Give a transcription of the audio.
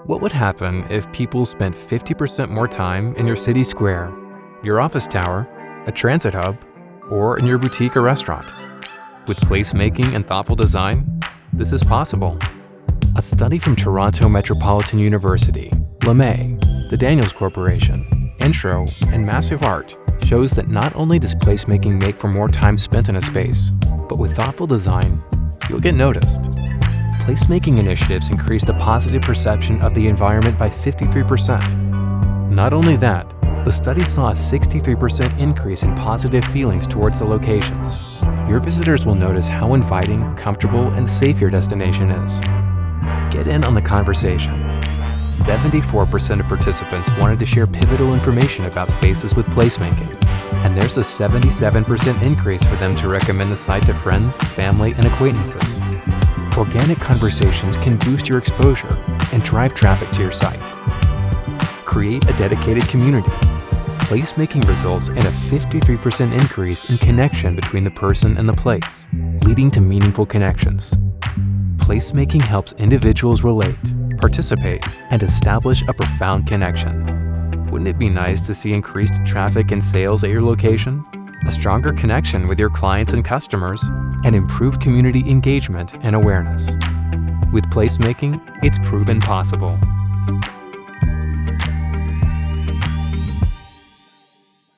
What would happen if people spent 50% more time in your city square, your office tower, a transit hub, or in your boutique or restaurant? With placemaking and thoughtful design, this is possible. A study from Toronto Metropolitan University, Lemay, the Daniels Corporation, Entro, and MASSIVart shows that not only does placemaking make for more time spent in a space, but with thoughtful design, you'll get noticed. Placemaking initiatives increase the positive perception of the environment by 53%. Not only that, the study saw a 63% increase in positive feelings towards the locations. Your visitors will notice how inviting, comfortable, and safe your destination is. Get in on the conversation. 74% of participants wanted to share pivotal information about spaces with placemaking, and there's a 77% increase for them to recommend the site to friends, family, and acquaintances. Organic conversations can boost your exposure and drive traffic to your site. Create a dedicated community. Placemaking results in a 53% increase in connection between the person and the place, leading to meaningful connections. Placemaking helps individuals relate, participate, and establish a profound connection. Wouldn't it be nice to see increased traffic and sales at your location, a stronger connection with your clients and customers, and improved community engagement and awareness? With placemaking, it's proven possible.